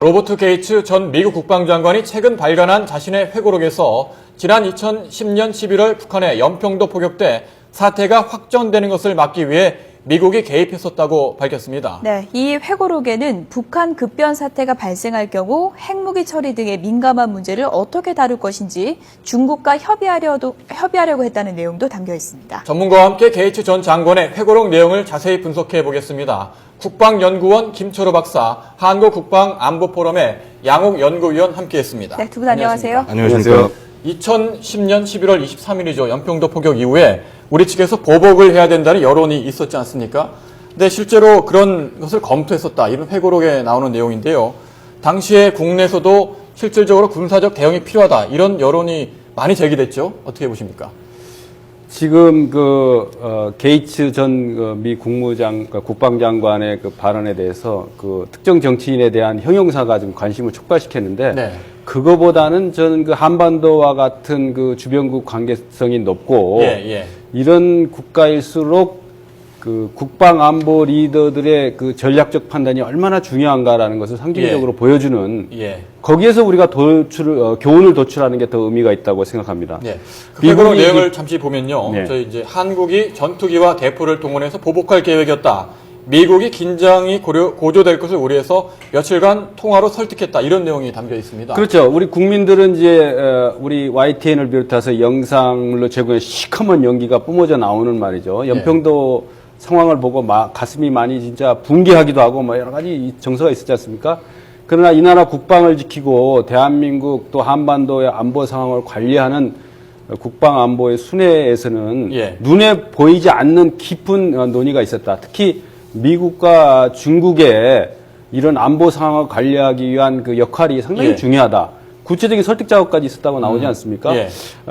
로버트 게이츠 전 미국 국방장관이 최근 발간한 자신의 회고록에서 지난 2010년 11월 북한의 연평도 포격 때 사태가 확전되는 것을 막기 위해 미국이 개입했었다고 밝혔습니다. 네, 이 회고록에는 북한 급변 사태가 발생할 경우 핵무기 처리 등의 민감한 문제를 어떻게 다룰 것인지 중국과 협의하려고 했다는 내용도 담겨 있습니다. 전문가와 함께 게이츠 전 장관의 회고록 내용을 자세히 분석해 보겠습니다. 국방연구원 김철우 박사, 한국국방안보포럼의 양욱 연구위원 함께했습니다. 네, 두 분 안녕하세요. 안녕하세요. 2010년 11월 23일이죠. 연평도 포격 이후에 우리 측에서 보복을 해야 된다는 여론이 있었지 않습니까? 근데 실제로 그런 것을 검토했었다. 이런 회고록에 나오는 내용인데요. 당시에 국내에서도 실질적으로 군사적 대응이 필요하다. 이런 여론이 많이 제기됐죠. 어떻게 보십니까? 지금 게이츠 전 미 국방장관의 그 발언에 대해서 그 특정 정치인에 대한 형용사가 좀 관심을 촉발시켰는데, 네. 그거보다는 저는 그 한반도와 같은 그 주변국 관계성이 높고, 이런 국가일수록 그 국방안보 리더들의 그 전략적 판단이 얼마나 중요한가라는 것을 상징적으로 보여주는, 거기에서 우리가 교훈을 도출하는 게 더 의미가 있다고 생각합니다. 그 회고록 내용을 잠시 보면요. 저희 이제 한국이 전투기와 대포를 동원해서 보복할 계획이었다. 미국이 긴장이 고조될 것을 우려해서 며칠간 통화로 설득했다. 이런 내용이 담겨 있습니다. 그렇죠. 우리 국민들은 이제 우리 YTN을 비롯해서 영상물로 제공해 시커먼 연기가 뿜어져 나오는 말이죠. 연평도 상황을 보고 가슴이 많이 진짜 붕괴하기도 하고 뭐 여러 가지 정서가 있었지 않습니까? 그러나 이 나라 국방을 지키고 대한민국 또 한반도의 안보 상황을 관리하는 국방안보의 순회에서는 눈에 보이지 않는 깊은 논의가 있었다. 특히 미국과 중국의 이런 안보 상황을 관리하기 위한 그 역할이 상당히 중요하다. 구체적인 설득 작업까지 있었다고 나오지 않습니까?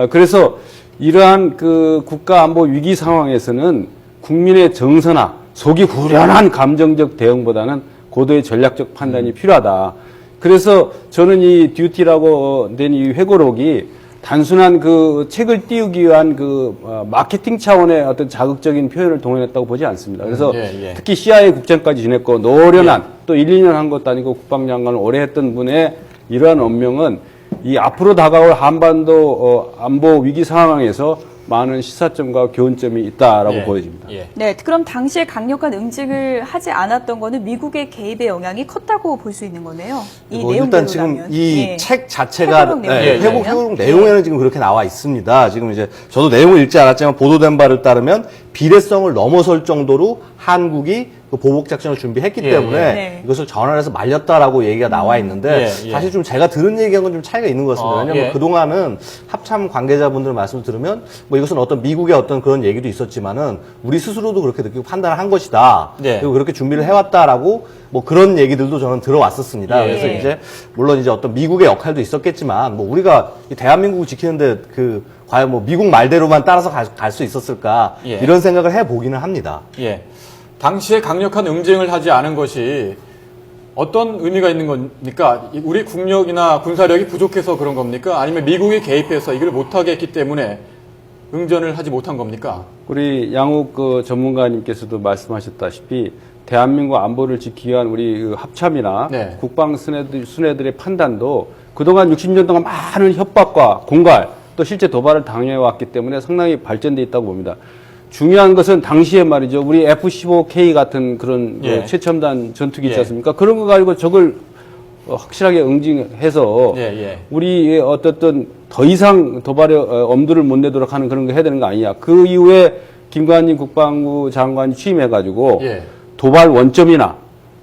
그래서 이러한 그 국가 안보 위기 상황에서는 국민의 정서나 속이 후련한 감정적 대응보다는 고도의 전략적 판단이 필요하다. 그래서 저는 이 듀티라고 된 이 회고록이 단순한 그 책을 띄우기 위한 그 마케팅 차원의 어떤 자극적인 표현을 동원했다고 보지 않습니다. 그래서 특히 CIA 국장까지 지냈고 노련한 또 1, 2년 한 것도 아니고 국방장관을 오래 했던 분의 이러한 언명은 이 앞으로 다가올 한반도 안보 위기 상황에서 많은 시사점과 교훈점이 있다라고 보여집니다. 네, 그럼 당시에 강력한 응징을 하지 않았던 거는 미국의 개입의 영향이 컸다고 볼 수 있는 거네요. 이 일단 지금 이 책 자체가 회고록 내용에는 지금 그렇게 나와 있습니다. 지금 이제 저도 내용을 읽지 않았지만 보도된 바를 따르면 비례성을 넘어설 정도로 한국이 그 보복 작전을 준비했기 때문에 이것을 전환해서 말렸다라고 얘기가 나와 있는데 사실 좀 제가 들은 얘기하고는 좀 차이가 있는 것 같습니다. 왜냐하면 그동안은 합참 관계자분들 말씀을 들으면 뭐 이것은 어떤 미국의 어떤 그런 얘기도 있었지만은 우리 스스로도 그렇게 느끼고 판단을 한 것이다. 그리고 그렇게 준비를 해왔다라고 뭐 그런 얘기들도 저는 들어왔었습니다. 그래서 이제 물론 이제 어떤 미국의 역할도 있었겠지만 뭐 우리가 이 대한민국을 지키는데 그 과연 뭐 미국 말대로만 따라서 갈 수 있었을까 이런 생각을 해보기는 합니다. 당시에 강력한 응징을 하지 않은 것이 어떤 의미가 있는 겁니까? 우리 국력이나 군사력이 부족해서 그런 겁니까? 아니면 미국이 개입해서 이걸 못하게 했기 때문에 응전을 하지 못한 겁니까? 우리 양욱 그 전문가님께서도 말씀하셨다시피 대한민국 안보를 지키기 위한 우리 그 합참이나 국방 순회들의 판단도 그동안 60년 동안 많은 협박과 공갈 또 실제 도발을 당해왔기 때문에 상당히 발전돼 있다고 봅니다. 중요한 것은 당시에 말이죠. 우리 F-15K 같은 그런 최첨단 전투기 있지 않습니까? 그런 거 가지고 적을 확실하게 응징해서 우리 어떻든 더 이상 도발의 엄두를 못 내도록 하는 그런 거 해야 되는 거 아니냐. 그 이후에 김관진 국방부 장관이 취임해가지고 도발 원점이나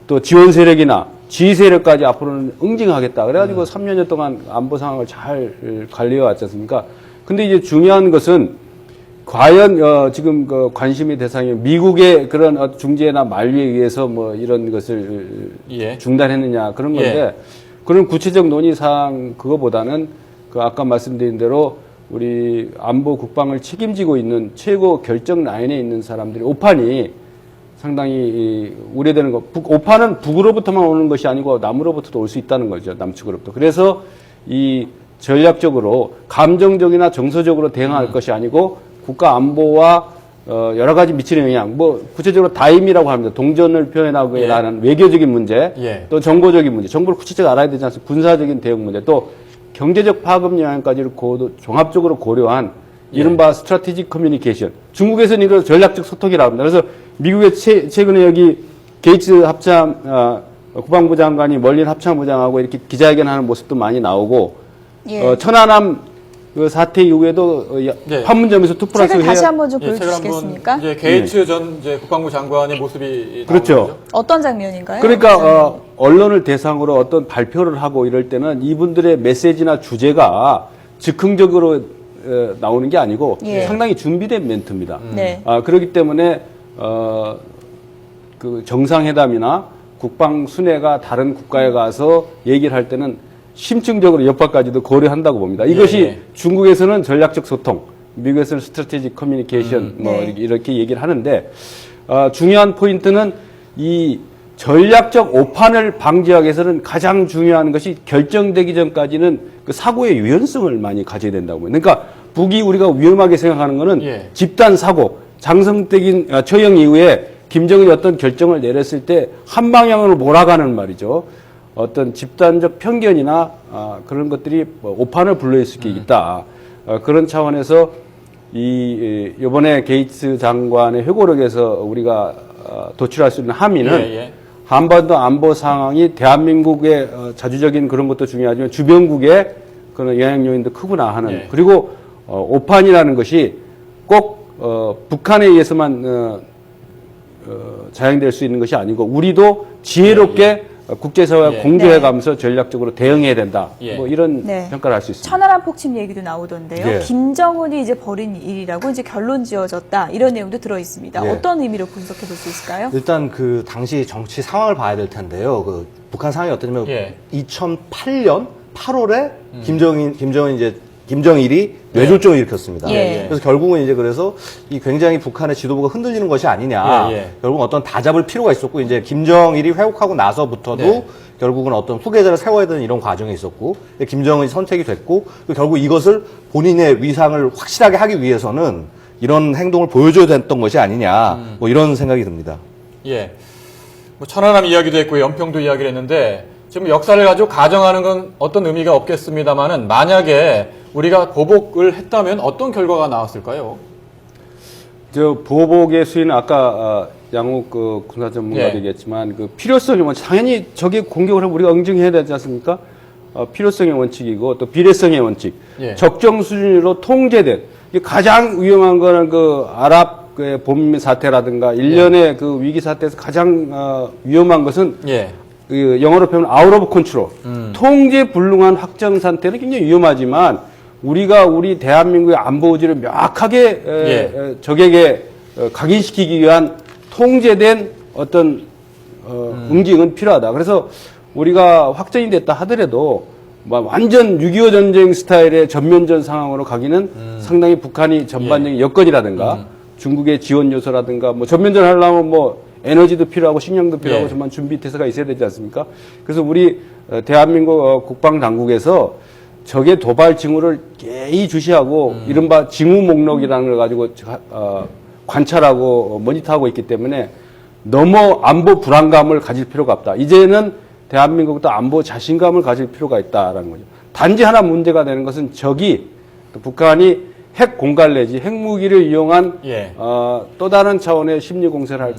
또 지원 세력이나 지휘 세력까지 앞으로는 응징하겠다. 그래가지고 3년여 동안 안보 상황을 잘 관리해 왔지 않습니까? 근데 이제 중요한 것은 과연 지금 그 관심의 대상이 미국의 그런 중재나 만류에 의해서 뭐 이런 것을 중단했느냐 그런 건데 그런 구체적 논의사항 그거보다는 그 아까 말씀드린 대로 우리 안보 국방을 책임지고 있는 최고 결정 라인에 있는 사람들이 오판이 상당히 우려되는 거. 오판은 북으로부터만 오는 것이 아니고 남으로부터도 올 수 있다는 거죠. 남측으로부터. 그래서 이 전략적으로 감정적이나 정서적으로 대응할 것이 아니고 국가 안보와 여러 가지 미치는 영향, 뭐 구체적으로 다임이라고 합니다. 동전을 표현하고 예. 하는 외교적인 문제, 예. 또 정보적인 문제, 정보를 구체적으로 알아야 되지 않습니까? 군사적인 대응 문제, 또 경제적 파급 영향까지를 종합적으로 고려한 이른바 스트래티직 커뮤니케이션. 중국에서는 이걸 전략적 소통이라고 합니다. 그래서 미국의 최근에 여기 게이츠 국방부 장관이 멀린 합참부장하고 이렇게 기자회견하는 모습도 많이 나오고, 예. 천안함 그 사태 이후에도 판문점에서 투플러스 책을 다시 한번 좀 보여주시겠습니까? 이제 게이츠 전 이제 국방부 장관의 모습이 그렇죠. 어떤 장면인가요? 그러니까 언론을 대상으로 어떤 발표를 하고 이럴 때는 이분들의 메시지나 주제가 즉흥적으로 나오는 게 아니고 예. 상당히 준비된 멘트입니다. 네. 그렇기 때문에 그 정상회담이나 국방 순회가 다른 국가에 가서 얘기를 할 때는 심층적으로 여파까지도 고려한다고 봅니다. 이것이 예. 중국에서는 전략적 소통, 미국에서는 스트래티직 커뮤니케이션 뭐 네. 이렇게 얘기를 하는데 중요한 포인트는 이 전략적 오판을 방지하기 위해서는 가장 중요한 것이 결정되기 전까지는 그 사고의 유연성을 많이 가져야 된다고 봅니다. 그러니까 북이 우리가 위험하게 생각하는 것은 예. 집단 사고, 장성택인 처형 이후에 김정은이 어떤 결정을 내렸을 때 한 방향으로 몰아가는 말이죠. 어떤 집단적 편견이나 그런 것들이 오판을 불러일 수 있다. 그런 차원에서 이번에 게이츠 장관의 회고록에서 우리가 도출할 수 있는 함의는 한반도 안보 상황이 대한민국의 자주적인 그런 것도 중요하지만 주변국의 그런 영향 요인도 크구나 하는 그리고 오판이라는 것이 꼭 북한에 의해서만 자행될 수 있는 것이 아니고 우리도 지혜롭게 국제사회와 공조해가면서 전략적으로 대응해야 된다. 뭐 이런 평가를 할 수 있습니다. 천안함 폭침 얘기도 나오던데요. 예. 김정은이 이제 벌인 일이라고 이제 결론 지어졌다. 이런 내용도 들어 있습니다. 예. 어떤 의미로 분석해 볼 수 있을까요? 일단 그 당시 정치 상황을 봐야 될 텐데요. 그 북한 상황이 어떠냐면 2008년 8월에 김정일이 뇌졸중을 일으켰습니다. 그래서 결국은 이제 그래서 이 굉장히 북한의 지도부가 흔들리는 것이 아니냐. 결국은 어떤 다잡을 필요가 있었고 이제 김정일이 회복하고 나서부터도 결국은 어떤 후계자를 세워야 되는 이런 과정이 있었고 김정은이 선택이 됐고 결국 이것을 본인의 위상을 확실하게 하기 위해서는 이런 행동을 보여줘야 됐던 것이 아니냐. 뭐 이런 생각이 듭니다. 예. 뭐 천안함 이야기도 했고 연평도 이야기를 했는데 지금 역사를 가지고 가정하는 건 어떤 의미가 없겠습니다만은 만약에 우리가 보복을 했다면 어떤 결과가 나왔을까요? 저 보복의 수위는 아까 양욱 그 군사 전문가도 얘기했지만 그 필요성의 원칙 당연히 적의 공격을 하면 우리가 응징해야 되지 않습니까? 필요성의 원칙이고 또 비례성의 원칙, 적정 수준으로 통제된 가장 위험한 거는 그 아랍 그 봄 사태라든가 일련의 그 위기 사태에서 가장 위험한 것은 그 영어로 표현하면 아웃 오브 컨트롤, 통제 불능한 확정 상태는 굉장히 위험하지만 우리가 우리 대한민국의 안보 의지를 명확하게 적에게 각인시키기 위한 통제된 어떤 응징은 필요하다. 그래서 우리가 확정이 됐다 하더라도 완전 6.25 전쟁 스타일의 전면전 상황으로 가기는 상당히 북한이 전반적인 여건이라든가 중국의 지원 요소라든가 뭐 전면전 하려면 뭐 에너지도 필요하고 식량도 필요하고 정말 준비 태세가 있어야 되지 않습니까? 그래서 우리 대한민국 국방당국에서 적의 도발 징후를 예의주시하고 이른바 징후 목록이라는 걸 가지고 관찰하고 모니터하고 있기 때문에 너무 안보 불안감을 가질 필요가 없다. 이제는 대한민국도 안보 자신감을 가질 필요가 있다라는 거죠. 단지 하나 문제가 되는 것은 적이 북한이 핵 공갈 내지 핵무기를 이용한 또 다른 차원의 심리 공세를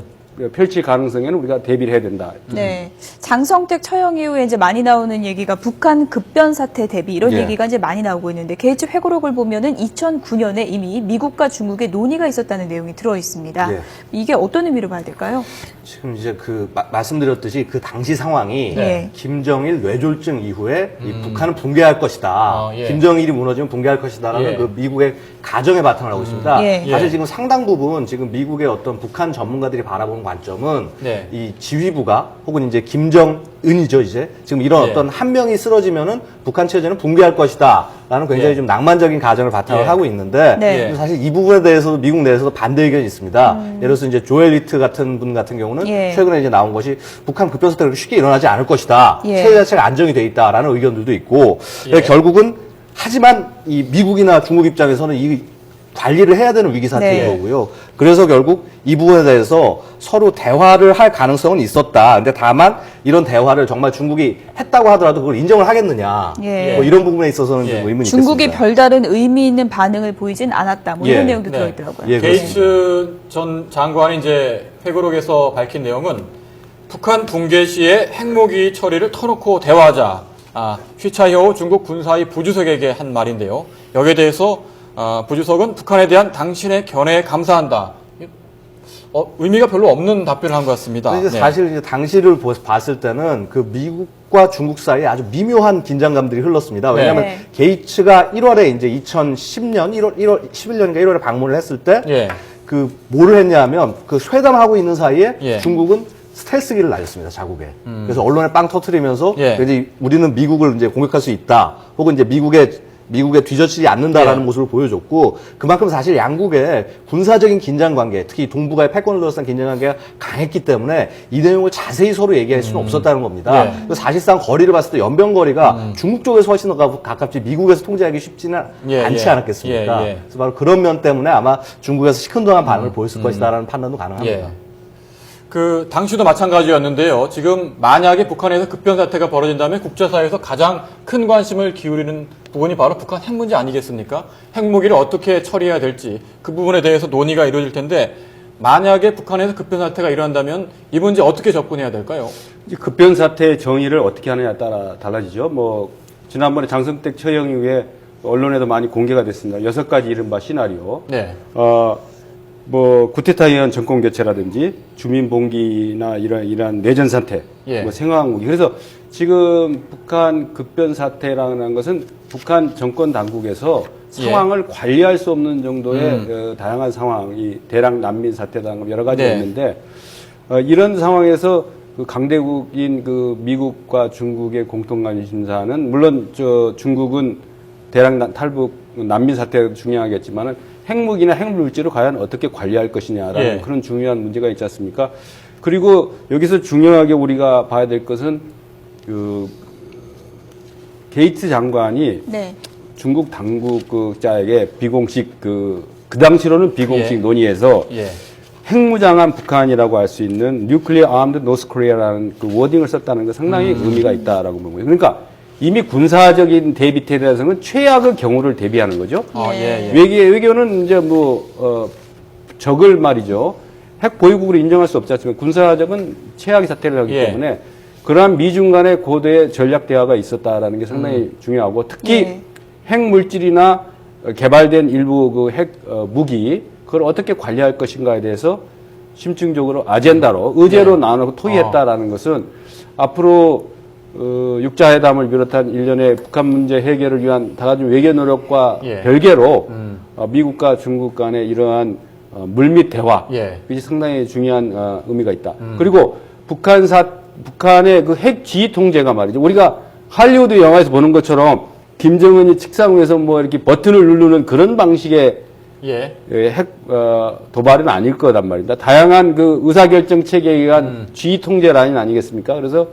펼칠 가능성에는 우리가 대비를 해야 된다. 네. 장성택 처형 이후에 이제 많이 나오는 얘기가 북한 급변 사태 대비 이런 얘기가 이제 많이 나오고 있는데 게이츠 회고록을 보면은 2009년에 이미 미국과 중국의 논의가 있었다는 내용이 들어 있습니다. 이게 어떤 의미로 봐야 될까요? 지금 이제 그 말씀드렸듯이 그 당시 상황이 김정일 뇌졸중 이후에 이 북한은 붕괴할 것이다. 김정일이 무너지면 붕괴할 것이다라는 그 미국의 가정에 바탕을 하고 있습니다. 사실 지금 상당 부분 지금 미국의 어떤 북한 전문가들이 바라보는 관점은 이 지휘부가 혹은 이제 김정은이죠 이제 지금 이런 어떤 한 명이 쓰러지면은 북한 체제는 붕괴할 것이다라는 굉장히 좀 낭만적인 가정을 바탕을 하고 있는데 사실 이 부분에 대해서도 미국 내에서도 반대 의견이 있습니다. 예를 들어서 이제 조엘 리트 같은 분 같은 경우는 최근에 이제 나온 것이 북한 급변 사태가 그렇게 쉽게 일어나지 않을 것이다. 체제 자체가 안정이 돼 있다라는 의견들도 있고 결국은 하지만 이 미국이나 중국 입장에서는 이 관리를 해야 되는 위기 사태인 네. 거고요. 그래서 결국 이 부분에 대해서 서로 대화를 할 가능성은 있었다. 근데 다만 이런 대화를 정말 중국이 했다고 하더라도 그걸 인정을 하겠느냐. 예. 뭐 이런 부분에 있어서는 좀 의문이 중국이 있겠습니다. 별다른 의미 있는 반응을 보이진 않았다. 뭐 이런 예. 내용도 네. 들어있더라고요. 예, 게이츠 전 장관이 이제 회고록에서 밝힌 내용은 북한 붕괴 시에 핵무기 처리를 터놓고 대화하자. 휘차이호 중국 군사위 부주석에게 한 말인데요. 여기에 대해서 부주석은 북한에 대한 당신의 견해에 감사한다. 의미가 별로 없는 답변을 한 것 같습니다. 근데 이제 네. 사실 이제 당시를 봤을 때는 그 미국과 중국 사이에 아주 미묘한 긴장감들이 흘렀습니다. 왜냐하면 네. 게이츠가 1월에 이제 2010년 11년인가 1월에 방문을 했을 때 예. 그 뭐를 했냐면 그 회담하고 있는 사이에 예. 중국은 스텔스기를 날렸습니다, 자국에. 그래서 언론에 빵 터트리면서 예. 이제 우리는 미국을 이제 공격할 수 있다. 혹은 이제 미국에 뒤처지지 않는다라는 예. 모습을 보여줬고, 그만큼 사실 양국의 군사적인 긴장 관계, 특히 동북아의 패권을 둘러싼 긴장 관계가 강했기 때문에 이 내용을 자세히 서로 얘기할 수는 없었다는 겁니다. 예. 그래서 사실상 거리를 봤을 때 연변거리가 중국 쪽에서 훨씬 더 가깝지 미국에서 통제하기 쉽지는 예, 않지 예. 않았겠습니까? 예, 예. 그래서 바로 그런 면 때문에 아마 중국에서 시큰둥한 반응을 보였을 것이다라는 판단도 가능합니다. 예. 그 당시도 마찬가지였는데요. 지금 만약에 북한에서 급변 사태가 벌어진다면 국제사회에서 가장 큰 관심을 기울이는 부분이 바로 북한 핵 문제 아니겠습니까? 핵무기를 어떻게 처리해야 될지 그 부분에 대해서 논의가 이루어질 텐데 만약에 북한에서 급변 사태가 일어난다면 이 문제 어떻게 접근해야 될까요? 이제 급변 사태의 정의를 어떻게 하느냐에 따라 달라지죠. 뭐 지난번에 장성택 처형 이후에 언론에도 많이 공개가 됐습니다. 6가지 이른바 시나리오. 네. 뭐 구테타 이한 정권 교체라든지 주민 봉기나 이런 내전 사태, 예. 뭐 생화학무기. 그래서 지금 북한 급변 사태라는 것은 북한 정권 당국에서 상황을 관리할 수 없는 정도의 다양한 상황이 대량 난민 사태라는 여러 가지가 네. 있는데 이런 상황에서 그 강대국인 그 미국과 중국의 공통 관심사는 물론 중국은 대량 탈북 난민 사태가 중요하겠지만은 핵무기나 핵물질을 과연 어떻게 관리할 것이냐라는 예. 그런 중요한 문제가 있지 않습니까? 그리고 여기서 중요하게 우리가 봐야 될 것은 그 게이츠 장관이 네. 중국 당국자에게 비공식 그 당시로는 비공식 예. 논의에서 예. 핵무장한 북한이라고 할 수 있는 Nuclear Armed North Korea라는 그 워딩을 썼다는 게 상당히 의미가 있다라고 보는 거예요. 그러니까 이미 군사적인 대비태에 대해서는 최악의 경우를 대비하는 거죠. 예. 외교는 이제 적을 말이죠. 핵 보유국으로 인정할 수 없지 않습니까? 군사적은 최악의 사태를 하기 예. 때문에 그러한 미중 간의 고도의 전략 대화가 있었다라는 게 상당히 중요하고 특히 예. 핵 물질이나 개발된 일부 그 핵 무기 그걸 어떻게 관리할 것인가에 대해서 심층적으로 아젠다로 의제로 나누고 토의했다라는 것은 앞으로 육자회담을 비롯한 일련의 북한 문제 해결을 위한 다가진 외교 노력과 예. 별개로 미국과 중국 간의 이러한 물밑 대화 예. 이것이 상당히 중요한 의미가 있다. 그리고 북한의 그 핵 지휘 통제가 말이죠. 우리가 할리우드 영화에서 보는 것처럼 김정은이 책상 위에서 뭐 이렇게 버튼을 누르는 그런 방식의 예. 핵 도발은 아닐 거란 말입니다. 다양한 그 의사결정 체계에 의한 지휘 통제 라인 아니겠습니까? 그래서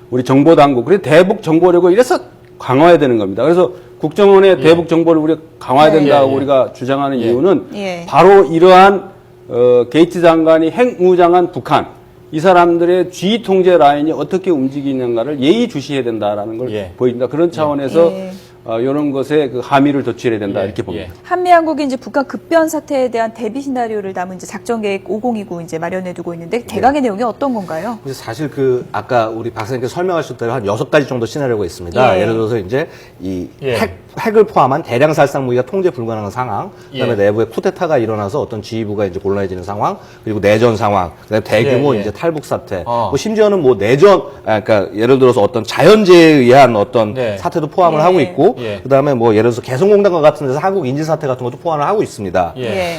우리 정보당국, 그래서 대북 정보력을 이래서 강화해야 되는 겁니다. 그래서 국정원의 대북 정보를 우리가 강화해야 된다고 우리가 주장하는 이유는 바로 이러한 게이츠 장관이 핵무장한 북한, 이 사람들의 지휘 통제 라인이 어떻게 움직이는가를 예의주시해야 된다라는 걸 보입니다. 그런 차원에서 이런 것에 그 함의를 덧칠해야 된다 이렇게 봅니다. 한미양국이 이제 북한 급변 사태에 대한 대비 시나리오를 담은 이제 작전계획 5029 이제 마련해두고 있는데 대강의 내용이 어떤 건가요? 사실 그 아까 우리 박사님께서 설명하셨던 한 6가지 정도 시나리오가 있습니다. 예를 들어서 이제 이 핵을 포함한 대량 살상 무기가 통제 불가능한 상황, 그다음에 내부에 쿠데타가 일어나서 어떤 지휘부가 이제 곤란해지는 상황, 그리고 내전 상황, 그다음에 대규모 이제 탈북 사태, 뭐 심지어는 뭐 내전, 그러니까 예를 들어서 어떤 자연재해에 의한 어떤 사태도 포함을 하고 있고, 그다음에 뭐 예를 들어서 개성공단과 같은 데서 한국 인질 사태 같은 것도 포함을 하고 있습니다.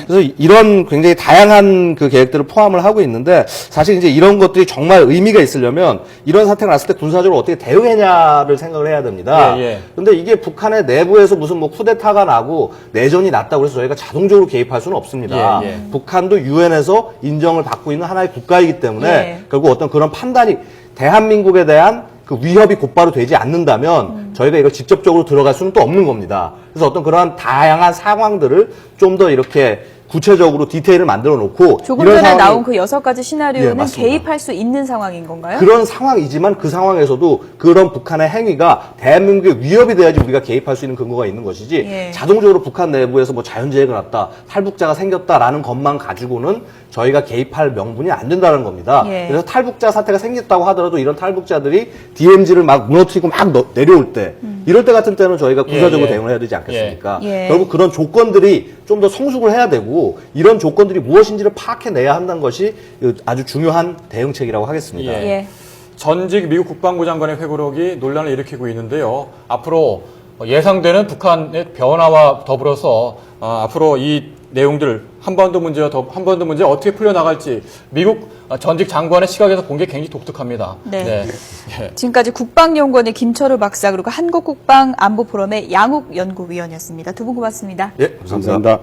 그래서 이런 굉장히 다양한 그 계획들을 포함을 하고 있는데 사실 이제 이런 것들이 정말 의미가 있으려면 이런 사태가 났을 때 군사적으로 어떻게 대응했냐를 생각을 해야 됩니다. 근데 이게 북한의 내부에서 무슨 뭐 쿠데타가 나고 내전이 났다고 해서 저희가 자동적으로 개입할 수는 없습니다. 북한도 유엔에서 인정을 받고 있는 하나의 국가이기 때문에 결국 어떤 그런 판단이 대한민국에 대한 그 위협이 곧바로 되지 않는다면 저희가 이걸 직접적으로 들어갈 수는 또 없는 겁니다. 그래서 어떤 그러한 다양한 상황들을 좀 더 이렇게 구체적으로 디테일을 만들어 놓고 조금 전에 나온 그 6가지 시나리오는 개입할 수 있는 상황인 건가요? 그런 상황이지만 그 상황에서도 그런 북한의 행위가 대한민국의 위협이 돼야지 우리가 개입할 수 있는 근거가 있는 것이지 예. 자동적으로 북한 내부에서 뭐 자연재해가 났다, 탈북자가 생겼다라는 것만 가지고는 저희가 개입할 명분이 안 된다는 겁니다. 예. 그래서 탈북자 사태가 생겼다고 하더라도 이런 탈북자들이 DMZ를 막 무너뜨리고 막 내려올 때 이럴 때 같은 때는 저희가 군사적으로 대응을 해야 되지 않겠습니까? 예. 결국 그런 조건들이 좀 더 성숙을 해야 되고 이런 조건들이 무엇인지를 파악해내야 한다는 것이 아주 중요한 대응책이라고 하겠습니다. 예. 전직 미국 국방부 장관의 회고록이 논란을 일으키고 있는데요. 앞으로 예상되는 북한의 변화와 더불어서 앞으로 이 내용들 한반도 문제 어떻게 풀려나갈지 미국 전직 장관의 시각에서 본 게 굉장히 독특합니다. 네. 지금까지 국방연구원의 김철우 박사 그리고 한국국방안보포럼의 양욱 연구위원이었습니다. 두 분 고맙습니다. 예, 감사합니다.